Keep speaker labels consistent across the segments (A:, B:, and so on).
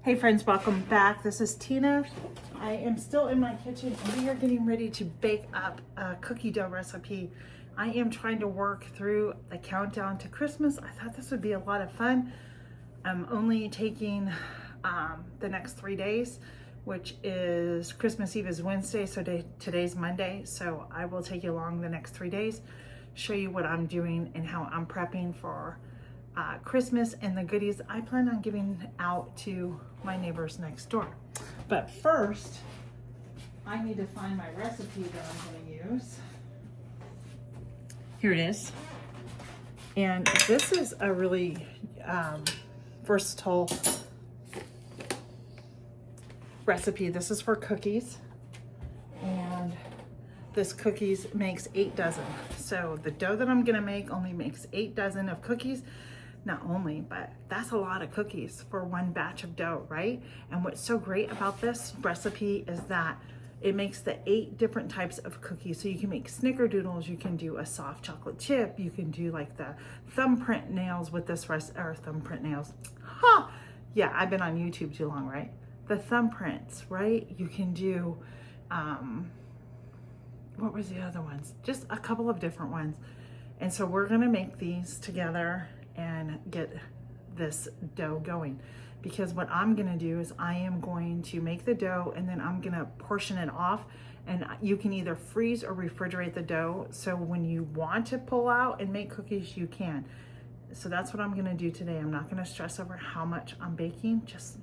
A: Hey friends, welcome back. This is Tina. I am still in my kitchen and we are getting ready to bake up a cookie dough recipe. I am trying to work through the countdown to Christmas. I thought this would be a lot of fun. I'm only taking the next 3 days, which is Christmas Eve is Wednesday, so today's Monday. So I will take you along the next 3 days, show you what I'm doing and how I'm prepping for Christmas and the goodies I plan on giving out to my neighbors next door. But first, I need to find my recipe that I'm going to use. Here it is. And this is a really versatile recipe. This is for cookies. And this cookies makes 8 dozen. So the dough that I'm going to make only makes 8 dozen of cookies. Not only, but that's a lot of cookies for one batch of dough, right? And what's so great about this recipe is that it makes the 8 different types of cookies. So you can make snickerdoodles, you can do a soft chocolate chip, you can do like the thumbprint nails with this or thumbprint nails. Huh! Yeah, I've been on YouTube too long, right? The thumbprints, right? You can do, what was the other ones? Just a couple of different ones. And so we're gonna make these together and get this dough going, because what I'm gonna do is I am going to make the dough and then I'm gonna portion it off, and you can either freeze or refrigerate the dough, so when you want to pull out and make cookies you can. So that's what I'm gonna do today. I'm not gonna stress over how much I'm baking, just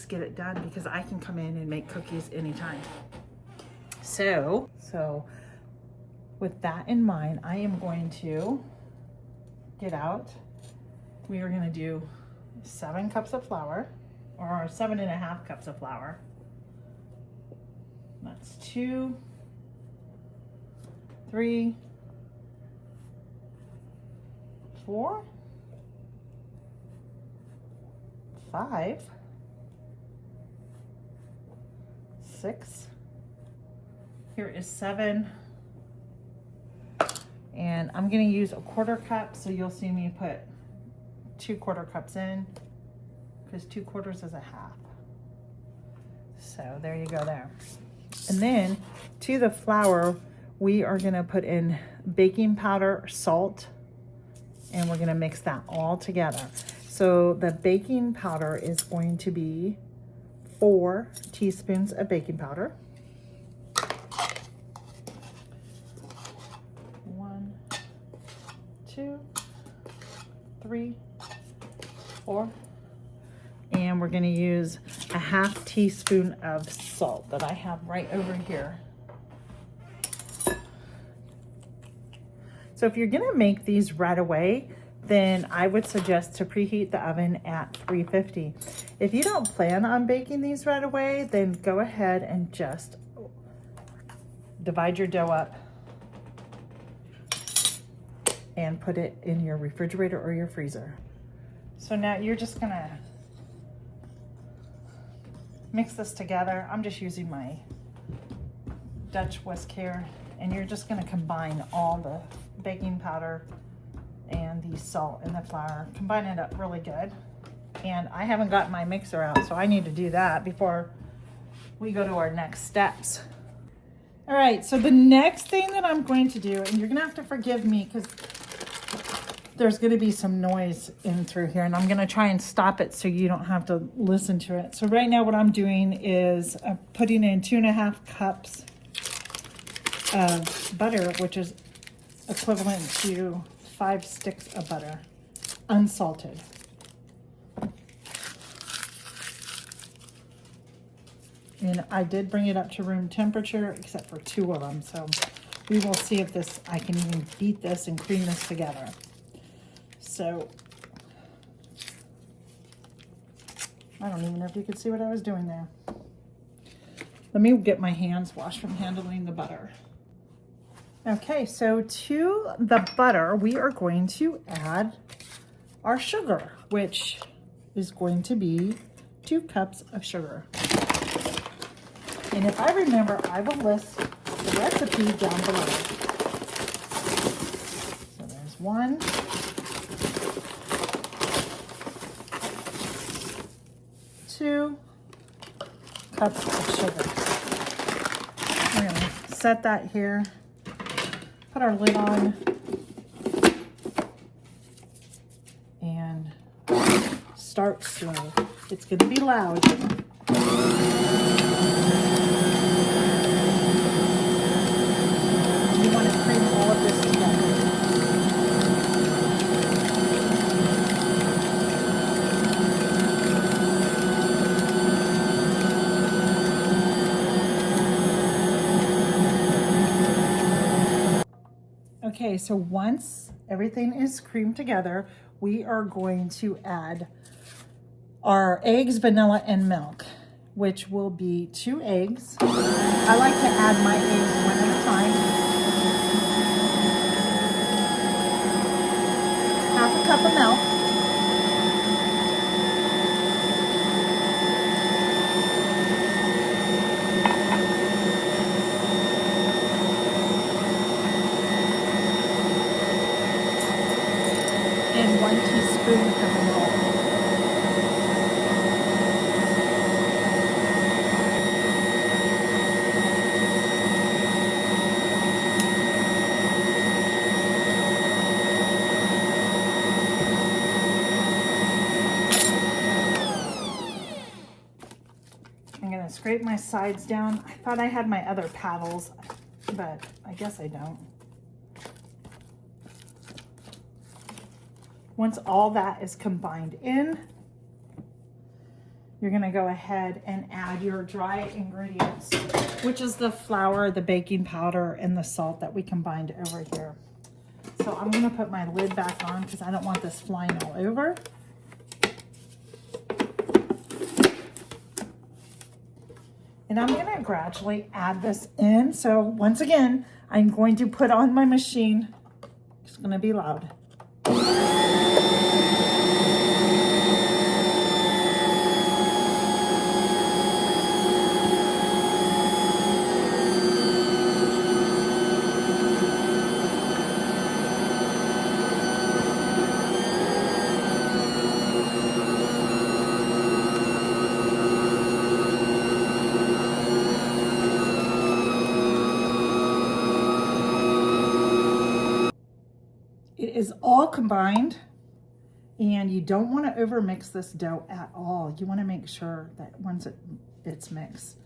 A: get it done, because I can come in and make cookies anytime. So with that in mind, I am going to get out. We are going to do 7 cups of flour, or 7.5 cups of flour. That's 2, 3, 4, 5, 6. Here is 7. And I'm going to use a 1/4 cup, so you'll see me put 2 1/4 cups in, because 2 quarters is a half. So there you go there. And then to the flour, we are going to put in baking powder, salt, and we're going to mix that all together. So the baking powder is going to be 4 teaspoons of baking powder. 1, 2, 3, 4. And we're going to use a 1/2 teaspoon of salt that I have right over here. So if you're going to make these right away, then I would suggest to preheat the oven at 350. If you don't plan on baking these right away, then go ahead and just divide your dough up and put it in your refrigerator or your freezer. So now you're just gonna mix this together. I'm just using my Dutch whisk here, and you're just gonna combine all the baking powder and the salt and the flour. Combine it up really good. And I haven't got my mixer out, so I need to do that before we go to our next steps. All right, so the next thing that I'm going to do, and you're gonna have to forgive me because there's gonna be some noise in through here, and I'm gonna try and stop it so you don't have to listen to it. So right now what I'm doing is putting in 2.5 cups of butter, which is equivalent to 5 sticks of butter, unsalted. And I did bring it up to room temperature, except for 2 of them. So we will see if I can even beat this and cream this together. So I don't even know if you could see what I was doing there. Let me get my hands washed from handling the butter. Okay, so to the butter, we are going to add our sugar, which is going to be 2 cups of sugar. And if I remember, I will list the recipe down below. So there's 1. 2 cups of sugar. We're going to set that here, put our lid on, and start slow. It's going to be loud. You want to cream all of this together. Okay, so once everything is creamed together, we are going to add our eggs, vanilla, and milk, which will be 2 eggs. I like to add my eggs one at a time. Half a cup of milk. And 1 teaspoon of vanilla. I'm going to scrape my sides down. I thought I had my other paddles, but I guess I don't. Once all that is combined in, you're going to go ahead and add your dry ingredients, which is the flour, the baking powder, and the salt that we combined over here. So I'm going to put my lid back on because I don't want this flying all over. And I'm going to gradually add this in. So once again, I'm going to put on my machine. It's going to be loud. It is all combined, and you don't want to over mix this dough at all. You want to make sure that once it's mixed.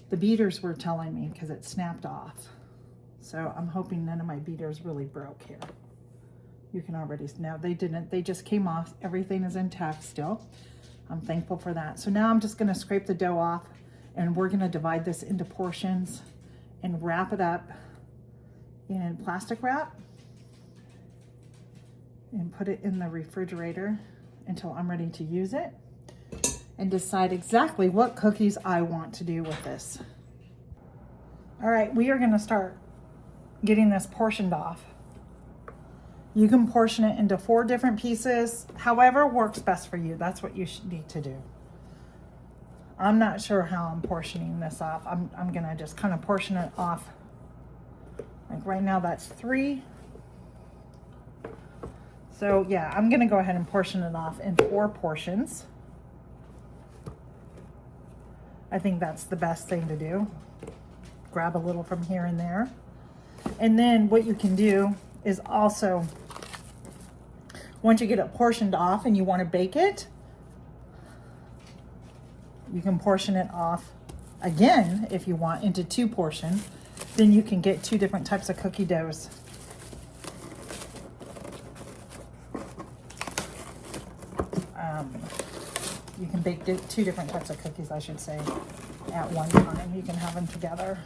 A: The beaters were telling me because it snapped off. So I'm hoping none of my beaters really broke here. You can already, no, they didn't. They just came off. Everything is intact still. I'm thankful for that. So now I'm just going to scrape the dough off, and we're going to divide this into portions and wrap it up in plastic wrap and put it in the refrigerator until I'm ready to use it and decide exactly what cookies I want to do with this. All right, we are going to start getting this portioned off. You can portion it into 4 different pieces, however works best for you. That's what you should need to do. I'm not sure how I'm portioning this off. I'm going to just kind of portion it off. Like right now, that's 3. So yeah, I'm going to go ahead and portion it off in 4 portions. I think that's the best thing to do. Grab a little from here and there. And then what you can do is also, once you get it portioned off and you want to bake it, you can portion it off again if you want into 2 portions. Then you can get 2 different types of cookie doughs. You can bake 2 different types of cookies, I should say, at one time. You can have them together.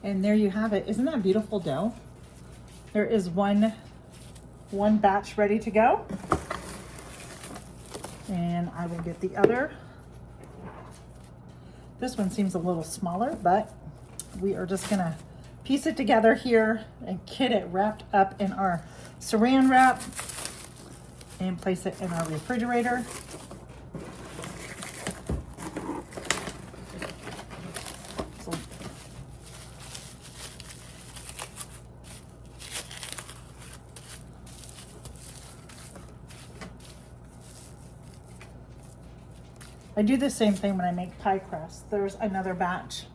A: And there you have it. Isn't that beautiful dough? There is one batch ready to go. And I will get the other. This one seems a little smaller, but we are just gonna piece it together here and get it wrapped up in our saran wrap and place it in our refrigerator. So, I do the same thing when I make pie crust. There's another batch.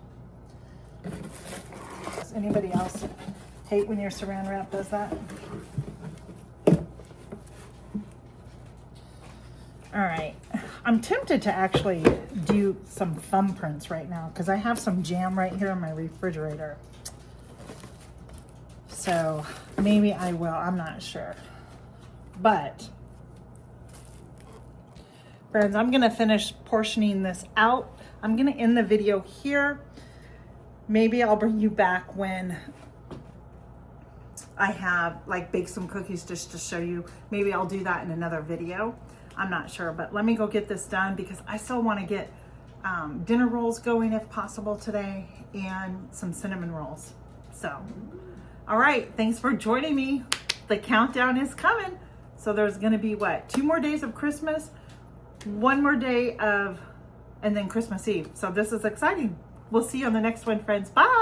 A: Does anybody else hate when your saran wrap does that? All right, I'm tempted to actually do some thumbprints right now because I have some jam right here in my refrigerator. So maybe I will, I'm not sure. But friends, I'm gonna finish portioning this out. I'm gonna end the video here. Maybe I'll bring you back when I have like baked some cookies just to show you. Maybe I'll do that in another video. I'm not sure, but let me go get this done because I still want to get dinner rolls going if possible today and some cinnamon rolls. So, all right, thanks for joining me. The countdown is coming. So there's going to be what? 2 more days of Christmas, 1 more day of, and then Christmas Eve. So this is exciting. We'll see you on the next one, friends. Bye.